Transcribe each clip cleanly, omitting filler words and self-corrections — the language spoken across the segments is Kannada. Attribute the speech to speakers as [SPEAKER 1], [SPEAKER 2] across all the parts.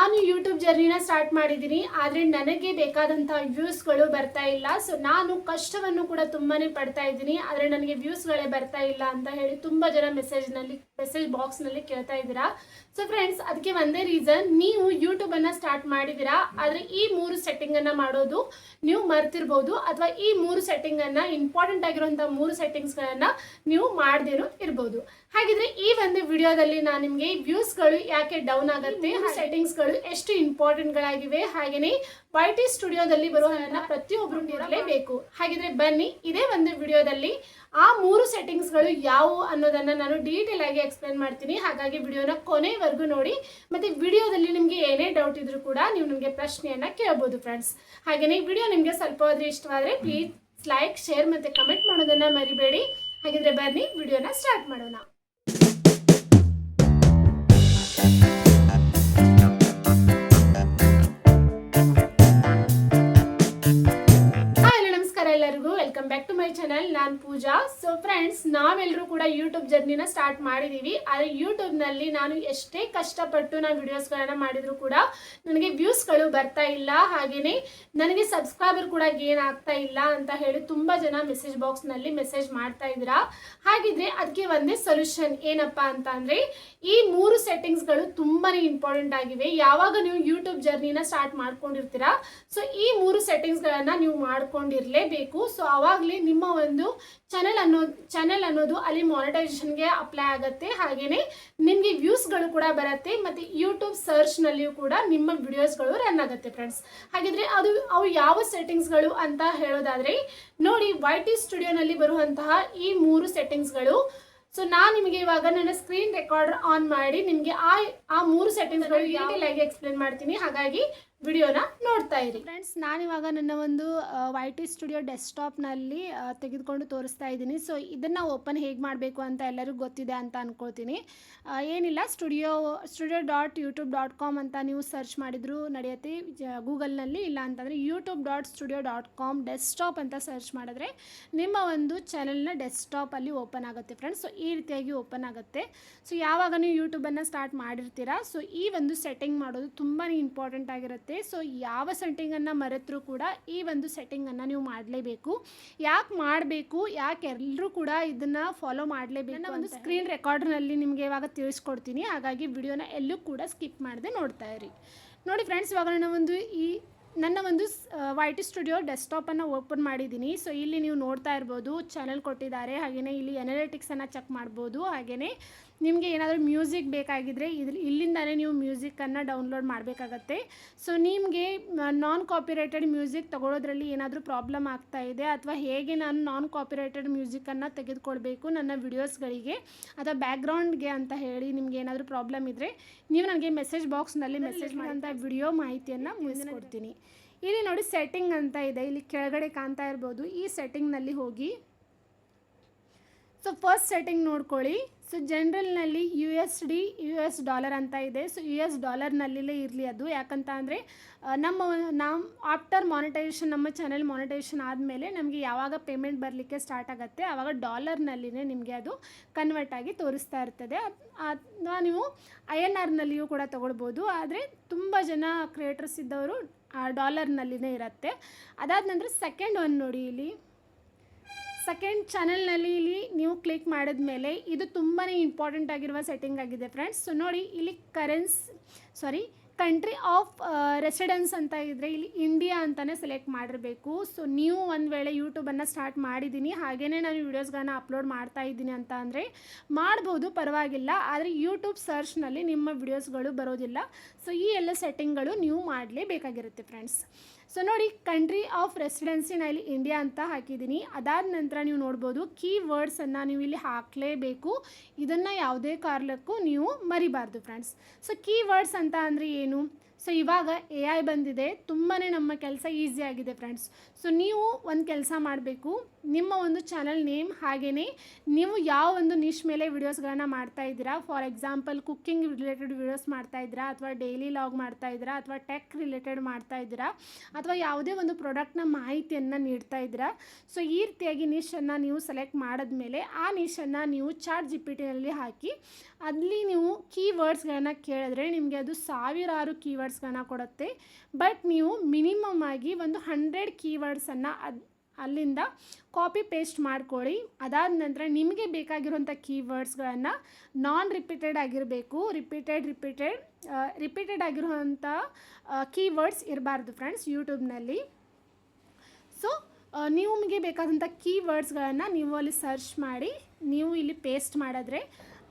[SPEAKER 1] ನಾನು ಯೂಟ್ಯೂಬ್ ಜರ್ನಿನ ಸ್ಟಾರ್ಟ್ ಮಾಡಿದ್ದೀನಿ. ಆದರೆ ನನಗೆ ಬೇಕಾದಂಥ ವ್ಯೂಸ್ಗಳು ಬರ್ತಾ ಇಲ್ಲ. ಸೊ ನಾನು ಕಷ್ಟವನ್ನು ಕೂಡ ತುಂಬಾ ಪಡ್ತಾ ಇದ್ದೀನಿ, ಆದರೆ ನನಗೆ ವ್ಯೂಸ್ಗಳೇ ಬರ್ತಾ ಇಲ್ಲ ಅಂತ ಹೇಳಿ ತುಂಬ ಜನ ಮೆಸೇಜ್ ಬಾಕ್ಸ್ನಲ್ಲಿ ಕೇಳ್ತಾ ಇದ್ದೀರಾ. ಸೊ ಫ್ರೆಂಡ್ಸ್, ಅದಕ್ಕೆ ಒಂದೇ ರೀಸನ್, ನೀವು ಯೂಟ್ಯೂಬನ್ನು ಸ್ಟಾರ್ಟ್ ಮಾಡಿದ್ದೀರಾ, ಆದರೆ ಈ 3 ಸೆಟ್ಟಿಂಗನ್ನು ಮಾಡೋದು ನೀವು ಮರ್ತಿರ್ಬೋದು, ಅಥವಾ ಈ 3 ಸೆಟ್ಟಿಂಗನ್ನು, ಇಂಪಾರ್ಟೆಂಟ್ ಆಗಿರುವಂಥ 3 ಸೆಟ್ಟಿಂಗ್ಸ್ಗಳನ್ನು ನೀವು ಮಾಡ್ದೇನೂ ಇರ್ಬೋದು. ಹಾಗಿದ್ರೆ ಈ ಒಂದು ವಿಡಿಯೋದಲ್ಲಿ ನಾನು ನಿಮಗೆ ವ್ಯೂಸ್ಗಳು ಯಾಕೆ ಡೌನ್ ಆಗುತ್ತೆ, ಸೆಟ್ಟಿಂಗ್ಸ್ಗಳು ಎಷ್ಟು ಇಂಪಾರ್ಟೆಂಟ್ಗಳಾಗಿವೆ, ಹಾಗೆಯೇ YT ಸ್ಟುಡಿಯೋದಲ್ಲಿ ಬರುವುದನ್ನು ಪ್ರತಿಯೊಬ್ಬರು ಇರಲೇಬೇಕು. ಹಾಗಿದ್ರೆ ಬನ್ನಿ, ಇದೇ ಒಂದು ವಿಡಿಯೋದಲ್ಲಿ ಆ 3 ಸೆಟ್ಟಿಂಗ್ಸ್ಗಳು ಯಾವುವು ಅನ್ನೋದನ್ನು ನಾನು ಡೀಟೇಲ್ ಆಗಿ ಎಕ್ಸ್ಪ್ಲೇನ್ ಮಾಡ್ತೀನಿ. ಹಾಗಾಗಿ ವಿಡಿಯೋನ ಕೊನೆವರೆಗೂ ನೋಡಿ. ಮತ್ತು ವಿಡಿಯೋದಲ್ಲಿ ನಿಮಗೆ ಏನೇ ಡೌಟ್ ಇದ್ರೂ ಕೂಡ ನೀವು ನಿಮಗೆ ಪ್ರಶ್ನೆಯನ್ನು ಕೇಳಬಹುದು ಫ್ರೆಂಡ್ಸ್. ಹಾಗೆಯೇ ವಿಡಿಯೋ ನಿಮಗೆ ಸ್ವಲ್ಪ ಆದರೂ ಇಷ್ಟವಾದರೆ ಪ್ಲೀಸ್ ಲೈಕ್, ಶೇರ್ ಮತ್ತು ಕಮೆಂಟ್ ಮಾಡೋದನ್ನು ಮರಿಬೇಡಿ. ಹಾಗಿದ್ರೆ ಬನ್ನಿ ವಿಡಿಯೋನ ಸ್ಟಾರ್ಟ್ ಮಾಡೋಣ. ಎಲ್ಲರಿಗೂ welcome back to my channel. ನಾನು ಪೂಜಾ. ಸೊ ಫ್ರೆಂಡ್ಸ್, ನಾವೆಲ್ಲರೂ ಕೂಡ ಯೂಟ್ಯೂಬ್ ಜರ್ನಿನ ಸ್ಟಾರ್ಟ್ ಮಾಡಿದ್ದೀವಿ. ಆದರೆ ಯೂಟ್ಯೂಬ್ನಲ್ಲಿ ನಾನು ಎಷ್ಟೇ ಕಷ್ಟಪಟ್ಟು ನಾನು ವಿಡಿಯೋಸ್ಗಳನ್ನು ಮಾಡಿದರೂ ಕೂಡ ನನಗೆ ವ್ಯೂಸ್ಗಳು ಬರ್ತಾ ಇಲ್ಲ, ಹಾಗೆಯೇ ನನಗೆ ಸಬ್ಸ್ಕ್ರೈಬರ್ ಕೂಡ ಗೇನ್ ಆಗ್ತಾ ಇಲ್ಲ ಅಂತ ಹೇಳಿ ತುಂಬ ಜನ ಮೆಸೇಜ್ ಬಾಕ್ಸ್ನಲ್ಲಿ ಮೆಸೇಜ್ ಮಾಡ್ತಾ ಇದ್ದೀರಾ. ಹಾಗಿದ್ರೆ ಅದಕ್ಕೆ ಒಂದೇ ಸೊಲ್ಯೂಷನ್ ಏನಪ್ಪ ಅಂತ ಅಂದರೆ, ಈ 3 ಸೆಟ್ಟಿಂಗ್ಸ್ಗಳು ತುಂಬಾ ಇಂಪಾರ್ಟೆಂಟ್ ಆಗಿವೆ. ಯಾವಾಗ ನೀವು ಯೂಟ್ಯೂಬ್ ಜರ್ನಿನ ಸ್ಟಾರ್ಟ್ ಮಾಡ್ಕೊಂಡಿರ್ತೀರಾ, ಸೊ ಈ 3 ಸೆಟ್ಟಿಂಗ್ಸ್ಗಳನ್ನು ನೀವು ಮಾಡ್ಕೊಂಡಿರಲೇಬೇಕು. ಸೊ ಆವಾಗಲೇ ನಿಮ್ಮ ಒಂದು ಚಾನೆಲ್ ಅನ್ನೋದು ಅಲ್ಲಿ ಮಾನಿಟೈಸೇಷನ್ಗೆ ಅಪ್ಲೈ ಆಗುತ್ತೆ, ಹಾಗೆಯೇ ನಿಮಗೆ ವ್ಯೂಸ್ಗಳು ಕೂಡ ಬರುತ್ತೆ, ಮತ್ತು ಯೂಟ್ಯೂಬ್ ಸರ್ಚ್ನಲ್ಲಿಯೂ ಕೂಡ ನಿಮ್ಮ ವಿಡಿಯೋಸ್ಗಳು ರನ್ ಆಗುತ್ತೆ ಫ್ರೆಂಡ್ಸ್. ಹಾಗಿದ್ರೆ ಅವು ಯಾವ ಸೆಟ್ಟಿಂಗ್ಸ್ಗಳು ಅಂತ ಹೇಳೋದಾದರೆ ನೋಡಿ, YT ಸ್ಟುಡಿಯೋನಲ್ಲಿ ಬರುವಂತಹ ಈ 3 ಸೆಟ್ಟಿಂಗ್ಸ್ಗಳು. ಸೊ ನಾನು ನಿಮಗೆ ಇವಾಗ ನನ್ನ ಸ್ಕ್ರೀನ್ ರೆಕಾರ್ಡರ್ ಆನ್ ಮಾಡಿ ನಿಮಗೆ ಆ 3 ಸೆಟ್ಟಿಂಗ್ಸ್ಗಳು ಡೀಟೇಲ್ ಆಗಿ ಎಕ್ಸ್ಪ್ಲೇನ್ ಮಾಡ್ತೀನಿ. ಹಾಗಾಗಿ ವಿಡಿಯೋನ ನೋಡ್ತಾ ಇರಿ ಫ್ರೆಂಡ್ಸ್. ನಾನಿವಾಗ ನನ್ನ ಒಂದು YT ಸ್ಟುಡಿಯೋ ಡೆಸ್ಕ್ಟಾಪ್ನಲ್ಲಿ ತೆಗೆದುಕೊಂಡು ತೋರಿಸ್ತಾ ಇದ್ದೀನಿ. ಸೊ ಇದನ್ನು ಓಪನ್ ಹೇಗೆ ಮಾಡಬೇಕು ಅಂತ ಎಲ್ಲರಿಗೂ ಗೊತ್ತಿದೆ ಅಂತ ಅಂದ್ಕೊಳ್ತೀನಿ. ಏನಿಲ್ಲ, studio.youtube.com ಅಂತ ನೀವು ಸರ್ಚ್ ಮಾಡಿದರೂ ನಡೆಯುತ್ತೆ ಗೂಗಲ್ನಲ್ಲಿ. ಇಲ್ಲ ಅಂತಂದರೆ youtube.studio.com ಡೆಸ್ಕ್ಟಾಪ್ ಅಂತ ಸರ್ಚ್ ಮಾಡಿದ್ರೆ ನಿಮ್ಮ ಒಂದು ಚಾನೆಲ್ನ ಡೆಸ್ಕ್ಟಾಪಲ್ಲಿ ಓಪನ್ ಆಗುತ್ತೆ ಫ್ರೆಂಡ್ಸ್. ಸೊ ಈ ರೀತಿಯಾಗಿ ಓಪನ್ ಆಗುತ್ತೆ. ಸೊ ಯಾವಾಗ ನೀವು ಯೂಟ್ಯೂಬನ್ನು ಸ್ಟಾರ್ಟ್ ಮಾಡಿರ್ತೀರಾ, ಸೊ ಈ ಒಂದು ಸೆಟ್ಟಿಂಗ್ ಮಾಡೋದು ತುಂಬಾ ಇಂಪಾರ್ಟೆಂಟ್ ಆಗಿರುತ್ತೆ. ಸೊ ಯಾವ ಸೆಟ್ಟಿಂಗನ್ನು ಮರೆತರೂ ಕೂಡ ಈ ಒಂದು ಸೆಟ್ಟಿಂಗನ್ನು ನೀವು ಮಾಡಲೇಬೇಕು. ಯಾಕೆ ಮಾಡಬೇಕು, ಯಾಕೆ ಎಲ್ಲರೂ ಕೂಡ ಇದನ್ನು ಫಾಲೋ ಮಾಡಲೇಬೇಕು, ನನ್ನ ಒಂದು ಸ್ಕ್ರೀನ್ ರೆಕಾರ್ಡರ್ನಲ್ಲಿ ನಿಮಗೆ ಇವಾಗ ತಿಳಿಸ್ಕೊಡ್ತೀನಿ. ಹಾಗಾಗಿ ವಿಡಿಯೋನ ಎಲ್ಲೂ ಕೂಡ ಸ್ಕಿಪ್ ಮಾಡದೆ ನೋಡ್ತಾ ಇರಿ. ನೋಡಿ ಫ್ರೆಂಡ್ಸ್, ಇವಾಗ ನನ್ನ ಒಂದು YT ಸ್ಟುಡಿಯೋ ಡೆಸ್ಕ್ಟಾಪನ್ನು ಓಪನ್ ಮಾಡಿದ್ದೀನಿ. ಸೊ ಇಲ್ಲಿ ನೀವು ನೋಡ್ತಾ ಇರ್ಬೋದು, ಚಾನಲ್ ಕೊಟ್ಟಿದ್ದಾರೆ, ಹಾಗೆಯೇ ಇಲ್ಲಿ ಅನಾಲಿಟಿಕ್ಸನ್ನು ಚೆಕ್ ಮಾಡ್ಬೋದು. ಹಾಗೆಯೇ ನಿಮಗೆ ಏನಾದರೂ ಮ್ಯೂಸಿಕ್ ಬೇಕಾಗಿದ್ದರೆ ಇಲ್ಲಿಂದಲೇ ನೀವು ಮ್ಯೂಸಿಕ್ಕನ್ನು ಡೌನ್ಲೋಡ್ ಮಾಡಬೇಕಾಗತ್ತೆ. ಸೊ ನಿಮಗೆ ನಾನ್ ಕಾಪಿರೈಟೆಡ್ ಮ್ಯೂಸಿಕ್ ತೊಗೊಳೋದ್ರಲ್ಲಿ ಏನಾದರೂ ಪ್ರಾಬ್ಲಮ್ ಆಗ್ತಾ ಇದೆ, ಅಥವಾ ಹೇಗೆ ನಾನು ನಾನ್ ಕಾಪಿರೈಟೆಡ್ ಮ್ಯೂಸಿಕ್ಕನ್ನು ತೆಗೆದುಕೊಳ್ಬೇಕು ನನ್ನ ವಿಡಿಯೋಸ್ಗಳಿಗೆ ಅಥವಾ ಬ್ಯಾಕ್ಗ್ರೌಂಡ್ಗೆ ಅಂತ ಹೇಳಿ ನಿಮಗೆ ಏನಾದರೂ ಪ್ರಾಬ್ಲಮ್ ಇದ್ದರೆ ನೀವು ನನಗೆ ಮೆಸೇಜ್ ಬಾಕ್ಸ್ನಲ್ಲಿ ಮೆಸೇಜ್ ಮಾಡೋಂಥ ವಿಡಿಯೋ ಮಾಹಿತಿಯನ್ನು ಮುಗಿಸ್ಕೊಡ್ತೀನಿ. ಇಲ್ಲಿ ನೋಡಿ ಸೆಟ್ಟಿಂಗ್ ಅಂತ ಇದೆ, ಇಲ್ಲಿ ಕೆಳಗಡೆ ಕಾಣ್ತಾ ಇರ್ಬೋದು. ಈ ಸೆಟ್ಟಿಂಗ್ನಲ್ಲಿ ಹೋಗಿ ಸೊ ಫಸ್ಟ್ ಸೆಟ್ಟಿಂಗ್ ನೋಡ್ಕೊಳ್ಳಿ. ಸೊ ಜನರಲ್ನಲ್ಲಿ US ಡಾಲರ್ ಅಂತ ಇದೆ. ಸೊ US ಡಾಲರ್ನಲ್ಲೇ ಇರಲಿ ಅದು. ಯಾಕಂತ ಅಂದರೆ ನಾವು ಆಫ್ಟರ್ ಮಾನಿಟೈಸೇಷನ್, ನಮ್ಮ ಚಾನೆಲ್ ಮಾನಿಟೈಸೇಷನ್ ಆದಮೇಲೆ ನಮಗೆ ಯಾವಾಗ ಪೇಮೆಂಟ್ ಬರಲಿಕ್ಕೆ ಸ್ಟಾರ್ಟ್ ಆಗುತ್ತೆ ಆವಾಗ ಡಾಲರ್ನಲ್ಲಿನೇ ನಿಮಗೆ ಅದು ಕನ್ವರ್ಟ್ ಆಗಿ ತೋರಿಸ್ತಾ ಇರ್ತದೆ. ನೀವು INRನಲ್ಲಿಯೂ ಕೂಡ ತೊಗೊಳ್ಬೋದು, ಆದರೆ ತುಂಬ ಜನ ಕ್ರಿಯೇಟರ್ಸ್ ಇದ್ದವರು ಡಾಲರ್ನಲ್ಲಿನೇ ಇರುತ್ತೆ. ಅದಾದ ನಂತರ ಸೆಕೆಂಡ್ ಒನ್ ನೋಡಿ, ಇಲ್ಲಿ ಸೆಕೆಂಡ್ ಚಾನೆಲ್ನಲ್ಲಿ ಇಲ್ಲಿ ನೀವು ಕ್ಲಿಕ್ ಮಾಡಿದ ಮೇಲೆ ಇದು ತುಂಬಾ ಇಂಪಾರ್ಟೆಂಟ್ ಆಗಿರುವ ಸೆಟ್ಟಿಂಗ್ ಆಗಿದೆ ಫ್ರೆಂಡ್ಸ್. ಸೊ ನೋಡಿ, ಇಲ್ಲಿ ಕಂಟ್ರಿ ಆಫ್ ರೆಸಿಡೆನ್ಸ್ ಅಂತ ಇದ್ದರೆ ಇಲ್ಲಿ ಇಂಡಿಯಾ ಅಂತಲೇ ಸೆಲೆಕ್ಟ್ ಮಾಡಿರಬೇಕು. ಸೊ ನೀವು ಒಂದು ವೇಳೆ ಯೂಟ್ಯೂಬನ್ನು ಸ್ಟಾರ್ಟ್ ಮಾಡಿದ್ದೀನಿ, ಹಾಗೆಯೇ ನಾನು ವೀಡಿಯೋಸ್ಗಳನ್ನ ಅಪ್ಲೋಡ್ ಮಾಡ್ತಾ ಇದ್ದೀನಿ ಅಂತ ಅಂದರೆ ಮಾಡ್ಬೋದು, ಪರವಾಗಿಲ್ಲ. ಆದರೆ ಯೂಟ್ಯೂಬ್ ಸರ್ಚ್ನಲ್ಲಿ ನಿಮ್ಮ ವಿಡಿಯೋಸ್ಗಳು ಬರೋದಿಲ್ಲ. ಸೊ ಈ ಎಲ್ಲ ಸೆಟ್ಟಿಂಗ್ಗಳು ನೀವು ಮಾಡಲೇಬೇಕಾಗಿರುತ್ತೆ ಫ್ರೆಂಡ್ಸ್. ಸೊ ನೋಡಿ, ಕಂಟ್ರಿ ಆಫ್ ರೆಸಿಡೆನ್ಸಿ ನಾನು ಇಲ್ಲಿ ಇಂಡಿಯಾ ಅಂತ ಹಾಕಿದ್ದೀನಿ. ಅದಾದ ನಂತರ ನೀವು ನೋಡ್ಬೋದು, ಕೀವರ್ಡ್ಸನ್ನು ನೀವು ಇಲ್ಲಿ ಹಾಕಲೇಬೇಕು. ಇದನ್ನು ಯಾವುದೇ ಕಾರಣಕ್ಕೂ ನೀವು ಮರಿಬಾರ್ದು ಫ್ರೆಂಡ್ಸ್. ಸೊ ಕೀವರ್ಡ್ಸ್ ಅಂತ ಅಂದರೆ ಏನು? ಸೊ ಇವಾಗ AI ಬಂದಿದೆ, ತುಂಬಾ ನಮ್ಮ ಕೆಲಸ ಈಸಿ ಆಗಿದೆ ಫ್ರೆಂಡ್ಸ್. ಸೊ ನೀವು ಒಂದು ಕೆಲಸ ಮಾಡಬೇಕು, ನಿಮ್ಮ ಒಂದು ಚಾನಲ್ ನೇಮ್ ಹಾಗೆಯೇ ನೀವು ಯಾವ ಒಂದು ನಿಶ್ ಮೇಲೆ ವಿಡಿಯೋಸ್ಗಳನ್ನು ಮಾಡ್ತಾ ಇದ್ದೀರಾ. For example cooking related videos ಮಾಡ್ತಾ ಇದ್ದೀರಾ, ಅಥವಾ ಡೈಲಿ ಲಾಗ್ ಮಾಡ್ತಾ ಇದ್ದೀರಾ, ಅಥವಾ ಟೆಕ್ ರಿಲೇಟೆಡ್ ಮಾಡ್ತಾ ಇದ್ದೀರಾ, ಅಥವಾ ಯಾವುದೇ ಒಂದು ಪ್ರಾಡಕ್ಟ್ನ ಮಾಹಿತಿಯನ್ನು ನೀಡ್ತಾ ಇದ್ದೀರಾ. ಸೊ ಈ ರೀತಿಯಾಗಿ ನಿಶನ್ನು ನೀವು ಸೆಲೆಕ್ಟ್ ಮಾಡಿದ್ಮೇಲೆ ಆ ನಿಶನ್ನು ನೀವು ChatGPTನಲ್ಲಿ ಹಾಕಿ ಅಲ್ಲಿ ನೀವು ಕೀವರ್ಡ್ಸ್ಗಳನ್ನು ಕೇಳಿದ್ರೆ ನಿಮಗೆ ಅದು ಸಾವಿರಾರು ಕೀವರ್ಡ್ಸ್ ಕೀವರ್ಡ್ಸ್ಗಳನ್ನ ಕೊಡುತ್ತೆ. ಬಟ್ ನೀವು ಮಿನಿಮಮ್ ಆಗಿ ಒಂದು 100 ಕೀವರ್ಡ್ಸನ್ನು ಅಲ್ಲಿಂದ ಕಾಪಿ ಪೇಸ್ಟ್ ಮಾಡ್ಕೊಳ್ಳಿ. ಅದಾದ ನಂತರ ನಿಮಗೆ ಬೇಕಾಗಿರುವಂಥ ಕೀವರ್ಡ್ಸ್ಗಳನ್ನು ನಾನ್ ರಿಪೀಟೆಡ್ ಆಗಿರಬೇಕು. ರಿಪೀಟೆಡ್ ಆಗಿರುವಂಥ ಕೀವರ್ಡ್ಸ್ ಇರಬಾರ್ದು ಫ್ರೆಂಡ್ಸ್ ಯೂಟ್ಯೂಬ್ನಲ್ಲಿ. ಸೊ ನಿಮಗೆ ಬೇಕಾದಂಥ ಕೀವರ್ಡ್ಸ್ಗಳನ್ನು ನೀವು ಅಲ್ಲಿ ಸರ್ಚ್ ಮಾಡಿ ನೀವು ಇಲ್ಲಿ ಪೇಸ್ಟ್ ಮಾಡಿದ್ರೆ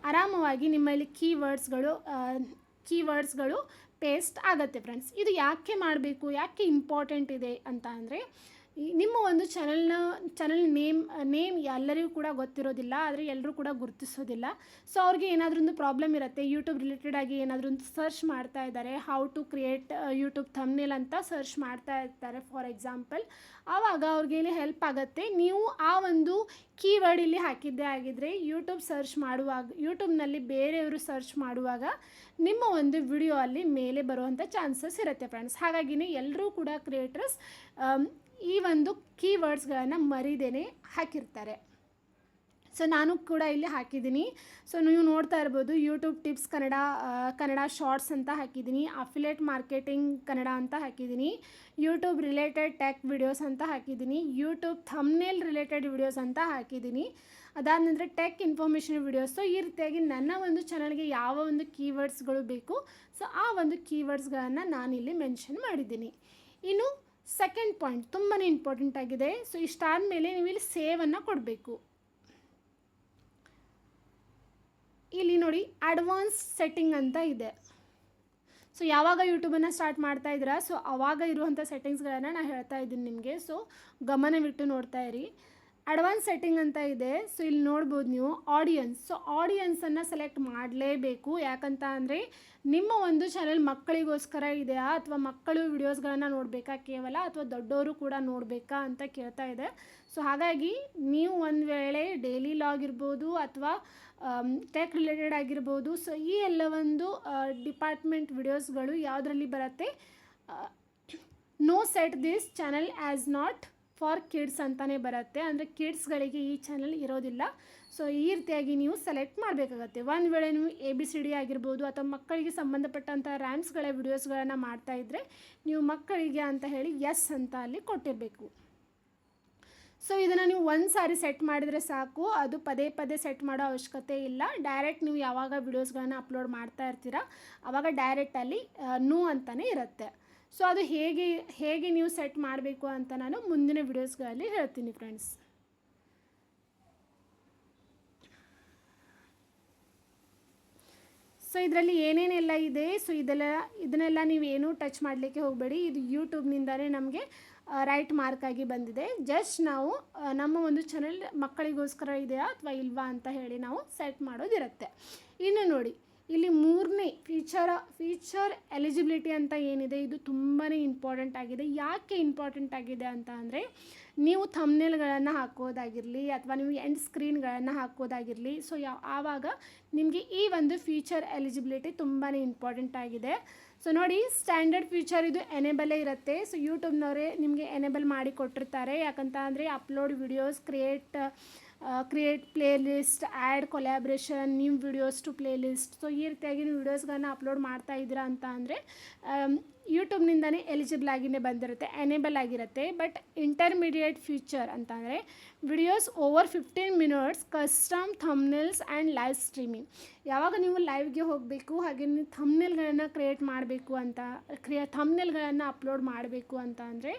[SPEAKER 1] ಆರಾಮವಾಗಿ ನಿಮ್ಮಲ್ಲಿ ಕೀವರ್ಡ್ಸ್ಗಳು ಪೇಸ್ಟ್ ಆಗುತ್ತೆ ಫ್ರೆಂಡ್ಸ್. ಇದು ಯಾಕೆ ಮಾಡಬೇಕು, ಯಾಕೆ ಇಂಪಾರ್ಟೆಂಟ್ ಇದೆ ಅಂತ ಅಂದರೆ, ನಿಮ್ಮ ಒಂದು ಚಾನಲ್ ನೇಮ್ ಎಲ್ಲರಿಗೂ ಕೂಡ ಗೊತ್ತಿರೋದಿಲ್ಲ, ಆದರೆ ಎಲ್ಲರೂ ಕೂಡ ಗುರುತಿಸೋದಿಲ್ಲ. ಸೊ ಅವ್ರಿಗೆ ಏನಾದರೂ ಒಂದು ಪ್ರಾಬ್ಲಮ್ ಇರುತ್ತೆ, ಯೂಟ್ಯೂಬ್ ರಿಲೇಟೆಡ್ ಆಗಿ ಏನಾದರೂ ಒಂದು ಸರ್ಚ್ ಮಾಡ್ತಾ ಇದ್ದಾರೆ, how to create YouTube thumbnail ಅಂತ ಸರ್ಚ್ ಮಾಡ್ತಾ ಇರ್ತಾರೆ ಫಾರ್ ಎಕ್ಸಾಂಪಲ್. ಆವಾಗ ಅವ್ರಿಗೆ ಇಲ್ಲಿ ಹೆಲ್ಪ್ ಆಗುತ್ತೆ. ನೀವು ಆ ಒಂದು ಕೀವರ್ಡ್ ಇಲ್ಲಿ ಹಾಕಿದ್ದೇ ಆಗಿದ್ದರೆ ಯೂಟ್ಯೂಬ್ನಲ್ಲಿ ಬೇರೆಯವರು ಸರ್ಚ್ ಮಾಡುವಾಗ ನಿಮ್ಮ ಒಂದು ವಿಡಿಯೋ ಅಲ್ಲಿ ಮೇಲೆ ಬರುವಂಥ ಚಾನ್ಸಸ್ ಇರುತ್ತೆ ಫ್ರೆಂಡ್ಸ್. ಹಾಗಾಗಿನೇ ಎಲ್ಲರೂ ಕೂಡ ಕ್ರಿಯೇಟರ್ಸ್ ಈ ಒಂದು ಕೀವರ್ಡ್ಸ್ಗಳನ್ನು ಮರಿದೇನೆ ಹಾಕಿರ್ತಾರೆ. ಸೊ ನಾನು ಕೂಡ ಇಲ್ಲಿ ಹಾಕಿದ್ದೀನಿ. ಸೊ ನೀವು ನೋಡ್ತಾ ಇರ್ಬೋದು, ಯೂಟ್ಯೂಬ್ ಟಿಪ್ಸ್ ಕನ್ನಡ ಶಾರ್ಟ್ಸ್ ಅಂತ ಹಾಕಿದ್ದೀನಿ, ಅಫಿಲಿಯೇಟ್ ಮಾರ್ಕೆಟಿಂಗ್ ಕನ್ನಡ ಅಂತ ಹಾಕಿದ್ದೀನಿ, ಯೂಟ್ಯೂಬ್ ರಿಲೇಟೆಡ್ ಟೆಕ್ ವಿಡಿಯೋಸ್ ಅಂತ ಹಾಕಿದ್ದೀನಿ, ಯೂಟ್ಯೂಬ್ ಥಂಬ್ನೇಲ್ ರಿಲೇಟೆಡ್ ವಿಡಿಯೋಸ್ ಅಂತ ಹಾಕಿದ್ದೀನಿ, ಅದಾದ ನಂತರ ಟೆಕ್ ಇನ್ಫಾರ್ಮೇಷನ್ ವಿಡಿಯೋಸ್. ಸೊ ಈ ರೀತಿಯಾಗಿ ನನ್ನ ಒಂದು ಚಾನಲ್ಗೆ ಯಾವ ಒಂದು ಕೀವರ್ಡ್ಸ್ಗಳು ಬೇಕು, ಸೊ ಆ ಒಂದು ಕೀವರ್ಡ್ಸ್ಗಳನ್ನು ನಾನಿಲ್ಲಿ ಮೆನ್ಷನ್ ಮಾಡಿದ್ದೀನಿ. ಇನ್ನು ಸೆಕೆಂಡ್ ಪಾಯಿಂಟ್ ತುಂಬಾ ಇಂಪಾರ್ಟೆಂಟ್ ಆಗಿದೆ. ಸೊ ಇಷ್ಟಾದ ಮೇಲೆ ನೀವು ಇಲ್ಲಿ ಸೇವನ್ನು ಕೊಡಬೇಕು. ಇಲ್ಲಿ ನೋಡಿ ಅಡ್ವಾನ್ಸ್ ಸೆಟ್ಟಿಂಗ್ ಅಂತ ಇದೆ. ಸೊ ಯಾವಾಗ ಯೂಟ್ಯೂಬನ್ನು ಸ್ಟಾರ್ಟ್ ಮಾಡ್ತಾ ಇದ್ದೀರಾ, ಸೊ ಆವಾಗ ಇರುವಂಥ ಸೆಟ್ಟಿಂಗ್ಸ್ಗಳನ್ನು ನಾನು ಹೇಳ್ತಾ ಇದ್ದೀನಿ ನಿಮಗೆ. ಸೊ ಗಮನವಿಟ್ಟು ನೋಡ್ತಾ ಇರಿ. ಅಡ್ವಾನ್ಸ್ ಸೆಟ್ಟಿಂಗ್ ಅಂತ ಇದೆ. ಸೊ ಇಲ್ಲಿ ನೋಡ್ಬೋದು ನೀವು ಆಡಿಯನ್ಸ್. ಸೊ ಆಡಿಯನ್ಸನ್ನು ಸೆಲೆಕ್ಟ್ ಮಾಡಲೇಬೇಕು. ಯಾಕಂತ ಅಂದರೆ ನಿಮ್ಮ ಒಂದು ಚಾನಲ್ ಮಕ್ಕಳಿಗೋಸ್ಕರ ಇದೆಯಾ, ಅಥವಾ ಮಕ್ಕಳು ವಿಡಿಯೋಸ್ಗಳನ್ನು ನೋಡಬೇಕಾ ಕೇವಲ, ಅಥವಾ ದೊಡ್ಡವರು ಕೂಡ ನೋಡಬೇಕಾ ಅಂತ ಕೇಳ್ತಾ ಇದೆ. ಸೊ ಹಾಗಾಗಿ ನೀವು ಒಂದು ವೇಳೆ ಡೈಲಿ ಲಾಗ್ ಇರ್ಬೋದು ಅಥವಾ ಟೆಕ್ ರಿಲೇಟೆಡ್ ಆಗಿರ್ಬೋದು, ಸೊ ಈ ಎಲ್ಲ ಒಂದು ಡಿಪಾರ್ಟ್ಮೆಂಟ್ ವಿಡಿಯೋಸ್ಗಳು ಯಾವುದರಲ್ಲಿ ಬರುತ್ತೆ, no set this channel as not for kids ಅಂತಲೇ ಬರುತ್ತೆ. ಅಂದರೆ ಕಿಡ್ಸ್ಗಳಿಗೆ ಈ ಚಾನಲ್ ಇರೋದಿಲ್ಲ. ಸೊ ಈ ರೀತಿಯಾಗಿ ನೀವು ಸೆಲೆಕ್ಟ್ ಮಾಡಬೇಕಾಗತ್ತೆ. ಒಂದು ವೇಳೆ ನೀವು ABCD ಆಗಿರ್ಬೋದು ಅಥವಾ ಮಕ್ಕಳಿಗೆ ಸಂಬಂಧಪಟ್ಟಂಥ ರ್ಯಾಮ್ಸ್ಗಳ ವಿಡಿಯೋಸ್ಗಳನ್ನು ಮಾಡ್ತಾಯಿದ್ರೆ ನೀವು ಮಕ್ಕಳಿಗೆ ಅಂತ ಹೇಳಿ ಎಸ್ ಅಂತ ಅಲ್ಲಿ ಕೊಟ್ಟಿರಬೇಕು. ಸೊ ಇದನ್ನು ನೀವು ಒಂದು ಸಾರಿ ಸೆಟ್ ಮಾಡಿದರೆ ಸಾಕು, ಅದು ಪದೇ ಪದೇ ಸೆಟ್ ಮಾಡೋ ಅವಶ್ಯಕತೆ ಇಲ್ಲ. ಡೈರೆಕ್ಟ್ ನೀವು ಯಾವಾಗ ವಿಡಿಯೋಸ್ಗಳನ್ನು ಅಪ್ಲೋಡ್ ಮಾಡ್ತಾ ಇರ್ತೀರಾ ಆವಾಗ ಡೈರೆಕ್ಟಲ್ಲಿ ನೋ ಅಂತಲೇ ಇರುತ್ತೆ. ಸೊ ಅದು ಹೇಗೆ ನೀವು ಸೆಟ್ ಮಾಡಬೇಕು ಅಂತ ನಾನು ಮುಂದಿನ ವಿಡಿಯೋಸ್ಗಳಲ್ಲಿ ಹೇಳ್ತೀನಿ ಫ್ರೆಂಡ್ಸ್. ಸೊ ಇದರಲ್ಲಿ ಏನೇನೆಲ್ಲ ಇದೆ, ಸೊ ಇದನ್ನೆಲ್ಲ ನೀವೇನು ಟಚ್ ಮಾಡಲಿಕ್ಕೆ ಹೋಗಬೇಡಿ. ಇದು ಯೂಟ್ಯೂಬ್ನಿಂದಲೇ ನಮಗೆ ರೈಟ್ ಮಾರ್ಕ್ ಆಗಿ ಬಂದಿದೆ. ಜಸ್ಟ್ ನಾವು ನಮ್ಮ ಒಂದು ಚಾನಲ್ ಮಕ್ಕಳಿಗೋಸ್ಕರ ಇದೆಯಾ ಅಥವಾ ಇಲ್ವಾ ಅಂತ ಹೇಳಿ ನಾವು ಸೆಟ್ ಮಾಡೋದಿರುತ್ತೆ. ಇನ್ನು ನೋಡಿ, ಇಲ್ಲಿ ಮೂರನೇ ಫೀಚರ್ ಎಲಿಜಿಬಿಲಿಟಿ ಅಂತ ಏನಿದೆ, ಇದು ತುಂಬಾ ಇಂಪಾರ್ಟೆಂಟ್ ಆಗಿದೆ. ಯಾಕೆ ಇಂಪಾರ್ಟೆಂಟ್ ಆಗಿದೆ ಅಂತ ಅಂದರೆ, ನೀವು ಥಂಬ್ನೇಲ್ಗಳನ್ನು ಹಾಕೋದಾಗಿರಲಿ ಅಥವಾ ನೀವು ಎಂಡ್ ಸ್ಕ್ರೀನ್ಗಳನ್ನು ಹಾಕೋದಾಗಿರಲಿ, ಸೊ ಆವಾಗ ನಿಮಗೆ ಈ ಒಂದು ಫೀಚರ್ ಎಲಿಜಿಬಿಲಿಟಿ ತುಂಬಾ ಇಂಪಾರ್ಟೆಂಟ್ ಆಗಿದೆ. ಸೊ ನೋಡಿ, ಸ್ಟ್ಯಾಂಡರ್ಡ್ ಫೀಚರ್ ಇದು ಎನೇಬಲೇ ಇರುತ್ತೆ. ಸೊ ಯೂಟ್ಯೂಬ್ನವರೇ ನಿಮಗೆ ಎನೇಬಲ್ ಮಾಡಿ ಕೊಟ್ಟಿರ್ತಾರೆ. ಯಾಕಂತ ಅಂದರೆ upload videos, create playlist, add collaboration, new videos to playlist. So ಈ ರೀತಿಯಾಗಿ ನೀವು ವಿಡಿಯೋಸ್ಗಳನ್ನ ಅಪ್ಲೋಡ್ ಮಾಡ್ತಾ ಇದ್ದೀರಾ ಅಂತ ಅಂದರೆ ಯೂಟ್ಯೂಬ್ನಿಂದನೇ ಎಲಿಜಿಬಲ್ ಆಗಿನೇ ಬಂದಿರುತ್ತೆ, ಎನೇಬಲ್ ಆಗಿರುತ್ತೆ. ಬಟ್ ಇಂಟರ್ಮೀಡಿಯೇಟ್ ಫೀಚರ್ ಅಂತ ಅಂದರೆ videos over 15 minutes, custom thumbnails and live streaming. ಯಾವಾಗ ನೀವು ಲೈವ್ಗೆ ಹೋಗಬೇಕು, ಹಾಗೆ ನೀವು ಥಂಬ್ನೇಲ್ಗಳನ್ನು ಕ್ರಿಯೇಟ್ ಮಾಡಬೇಕು ಅಂತ ಥಂಬ್ನೇಲ್ಗಳನ್ನು ಅಪ್ಲೋಡ್ ಮಾಡಬೇಕು ಅಂತ ಅಂದರೆ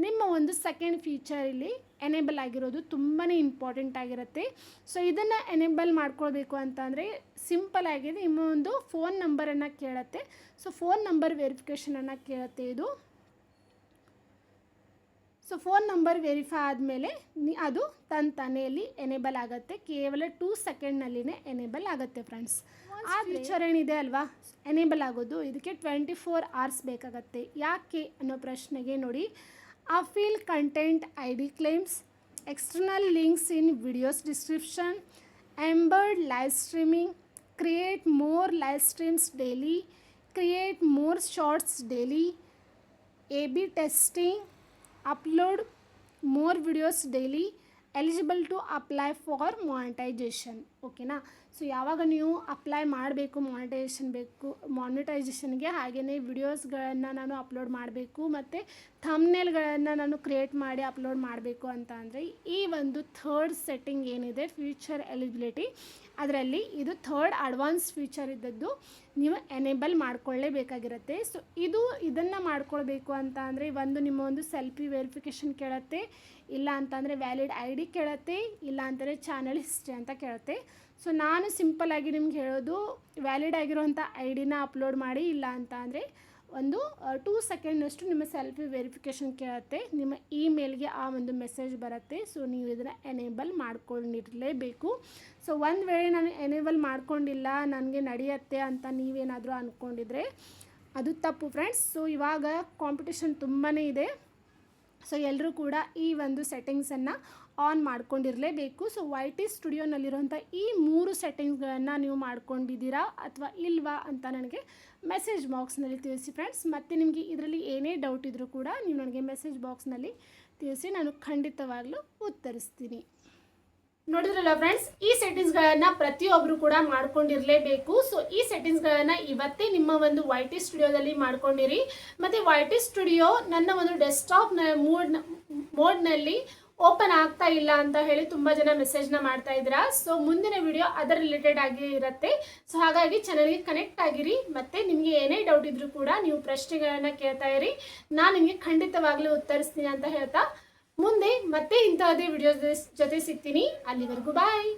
[SPEAKER 1] ನಿಮ್ಮ ಒಂದು ಸೆಕೆಂಡ್ ಫೀಚರ್ ಇಲ್ಲಿ ಎನೇಬಲ್ ಆಗಿರೋದು ತುಂಬಾ ಇಂಪಾರ್ಟೆಂಟ್ ಆಗಿರುತ್ತೆ. ಸೊ ಇದನ್ನು ಎನೇಬಲ್ ಮಾಡ್ಕೊಳ್ಬೇಕು ಅಂತ ಅಂದರೆ ಸಿಂಪಲ್ ಆಗಿದೆ, ನಿಮ್ಮ ಒಂದು ಫೋನ್ ನಂಬರನ್ನು ಕೇಳುತ್ತೆ. ಸೊ ಫೋನ್ ನಂಬರ್ ವೆರಿಫಿಕೇಷನನ್ನು ಕೇಳುತ್ತೆ ಇದು. ಸೊ ಫೋನ್ ನಂಬರ್ ವೆರಿಫೈ ಆದಮೇಲೆ ಅದು ತಾನೇಲಿ ಎನೇಬಲ್ ಆಗುತ್ತೆ. ಕೇವಲ 2 ಸೆಕೆಂಡ್ನಲ್ಲಿನೇ ಎನೇಬಲ್ ಆಗುತ್ತೆ ಫ್ರೆಂಡ್ಸ್. ಆ ಫೀಚರ್ ಏನಿದೆ ಅಲ್ವಾ ಎನೇಬಲ್ ಆಗೋದು, ಇದಕ್ಕೆ 24 hours ಬೇಕಾಗತ್ತೆ. ಯಾಕೆ ಅನ್ನೋ ಪ್ರಶ್ನೆಗೆ ನೋಡಿ, affil content ID claims, external links in videos description, embed live streaming, create more live streams daily, create more shorts daily, A/B testing, upload more videos daily, eligible to apply for monetization. ಓಕೆನಾ? ಸೊ ಯಾವಾಗ ನೀವು ಅಪ್ಲೈ ಮಾಡಬೇಕು ಮಾನಿಟೈಸೇಷನ್ಗೆ, ಹಾಗೆಯೇ ವಿಡಿಯೋಸ್ಗಳನ್ನು ನಾನು ಅಪ್ಲೋಡ್ ಮಾಡಬೇಕು ಮತ್ತು ಥಂಬ್ನೇಲ್ಗಳನ್ನು ನಾನು ಕ್ರಿಯೇಟ್ ಮಾಡಿ ಅಪ್ಲೋಡ್ ಮಾಡಬೇಕು ಅಂತ ಅಂದರೆ ಈ ಒಂದು ಥರ್ಡ್ ಸೆಟ್ಟಿಂಗ್ ಏನಿದೆ ಫ್ಯೂಚರ್ ಎಲಿಜಿಬಿಲಿಟಿ, ಅದರಲ್ಲಿ ಇದು ಥರ್ಡ್ ಅಡ್ವಾನ್ಸ್ ಫೀಚರ್ ಇದ್ದದ್ದು ನೀವು ಎನೇಬಲ್ ಮಾಡ್ಕೊಳ್ಳೇಬೇಕಾಗಿರುತ್ತೆ. ಸೊ ಇದನ್ನು ಮಾಡ್ಕೊಳ್ಬೇಕು ಅಂತ ಅಂದರೆ ನಿಮ್ಮ ಒಂದು ಸೆಲ್ಫಿ ವೆರಿಫಿಕೇಷನ್ ಕೇಳುತ್ತೆ, ಇಲ್ಲ ಅಂತಂದರೆ ವ್ಯಾಲಿಡ್ ಐ ಡಿ ಕೇಳುತ್ತೆ, ಇಲ್ಲ ಅಂತಂದರೆ ಚಾನಲ್ ಹಿಸ್ಟ್ರಿ ಅಂತ ಕೇಳುತ್ತೆ. ಸೊ ನಾನು ಸಿಂಪಲ್ಲಾಗಿ ನಿಮ್ಗೆ ಹೇಳೋದು ವ್ಯಾಲಿಡ್ ಆಗಿರೋಂಥ ಐ ಡಿನ ಅಪ್ಲೋಡ್ ಮಾಡಿ, ಇಲ್ಲ ಅಂತ ಅಂದರೆ ಒಂದು 2 ಸೆಕೆಂಡ್ನಷ್ಟು ನಿಮ್ಮ ಸೆಲ್ಫಿ ವೆರಿಫಿಕೇಷನ್ ಕೇಳುತ್ತೆ, ನಿಮ್ಮ ಇಮೇಲ್ಗೆ ಆ ಒಂದು ಮೆಸೇಜ್ ಬರುತ್ತೆ. ಸೊ ನೀವು ಇದನ್ನು ಎನೇಬಲ್ ಮಾಡ್ಕೊಂಡಿರಲೇಬೇಕು. ಸೊ ಒಂದು ವೇಳೆ ನಾನು ಎನೇಬಲ್ ಮಾಡ್ಕೊಂಡಿಲ್ಲ, ನನಗೆ ನಡೆಯುತ್ತೆ ಅಂತ ನೀವೇನಾದರೂ ಅಂದ್ಕೊಂಡಿದ್ರೆ ಅದು ತಪ್ಪು ಫ್ರೆಂಡ್ಸ್. ಸೊ ಇವಾಗ ಕಾಂಪಿಟೇಷನ್ ತುಂಬಾ ಇದೆ. ಸೊ ಎಲ್ಲರೂ ಕೂಡ ಈ ಒಂದು ಸೆಟ್ಟಿಂಗ್ಸನ್ನು ಆನ್ ಮಾಡ್ಕೊಂಡಿರಲೇಬೇಕು. ಸೊ YT ಸ್ಟುಡಿಯೋನಲ್ಲಿರುವಂಥ ಈ 3 ಸೆಟ್ಟಿಂಗ್ಸ್ಗಳನ್ನು ನೀವು ಮಾಡ್ಕೊಂಡಿದ್ದೀರಾ ಅಥವಾ ಇಲ್ವಾ ಅಂತ ನನಗೆ ಮೆಸೇಜ್ ಬಾಕ್ಸ್ನಲ್ಲಿ ತಿಳಿಸಿ ಫ್ರೆಂಡ್ಸ್. ಮತ್ತು ನಿಮಗೆ ಇದರಲ್ಲಿ ಏನೇ ಡೌಟ್ ಇದ್ದರೂ ಕೂಡ ನೀವು ನನಗೆ ಮೆಸೇಜ್ ಬಾಕ್ಸ್ನಲ್ಲಿ ತಿಳಿಸಿ, ನಾನು ಖಂಡಿತವಾಗ್ಲೂ ಉತ್ತರಿಸ್ತೀನಿ. ನೋಡಿದ್ರಲ್ಲ ಫ್ರೆಂಡ್ಸ್, ಈ ಸೆಟ್ಟಿಂಗ್ಸ್ಗಳನ್ನು ಪ್ರತಿಯೊಬ್ಬರು ಕೂಡ ಮಾಡ್ಕೊಂಡಿರಲೇಬೇಕು. ಸೊ ಈ ಸೆಟ್ಟಿಂಗ್ಸ್ಗಳನ್ನು ಇವತ್ತೇ ನಿಮ್ಮ ಒಂದು YT ಸ್ಟುಡಿಯೋದಲ್ಲಿ ಮಾಡ್ಕೊಂಡಿರಿ. ಮತ್ತು YT ಸ್ಟುಡಿಯೋ ನನ್ನ ಒಂದು ಡೆಸ್ಕ್ಟಾಪ್ ಮೋಡ್ನಲ್ಲಿ ಓಪನ್ ಆಗ್ತಾ ಇಲ್ಲ ಅಂತ ಹೇಳಿ ತುಂಬ ಜನ ಮೆಸೇಜ್ನ ಮಾಡ್ತಾ ಇದ್ದೀರಾ. ಸೊ ಮುಂದಿನ ವಿಡಿಯೋ ಅದರ ರಿಲೇಟೆಡ್ ಆಗಿ ಇರುತ್ತೆ. ಸೊ ಹಾಗಾಗಿ ಚಾನಲ್ಗೆ ಕನೆಕ್ಟ್ ಆಗಿರಿ. ಮತ್ತು ನಿಮಗೆ ಏನೇ ಡೌಟ್ ಇದ್ದರೂ ಕೂಡ ನೀವು ಪ್ರಶ್ನೆಗಳನ್ನು ಕೇಳ್ತಾ ಇರಿ, ನಾನು ನಿಮಗೆ ಖಂಡಿತವಾಗ್ಲೂ ಉತ್ತರಿಸ್ತೀನಿ ಅಂತ ಹೇಳ್ತಾ ಮುಂದೆ ಮತ್ತೆ ಇಂಥದೇ ವಿಡಿಯೋ ಜೊತೆ ಸಿಗ್ತೀನಿ. ಅಲ್ಲಿವರೆಗೂ ಬಾಯ್.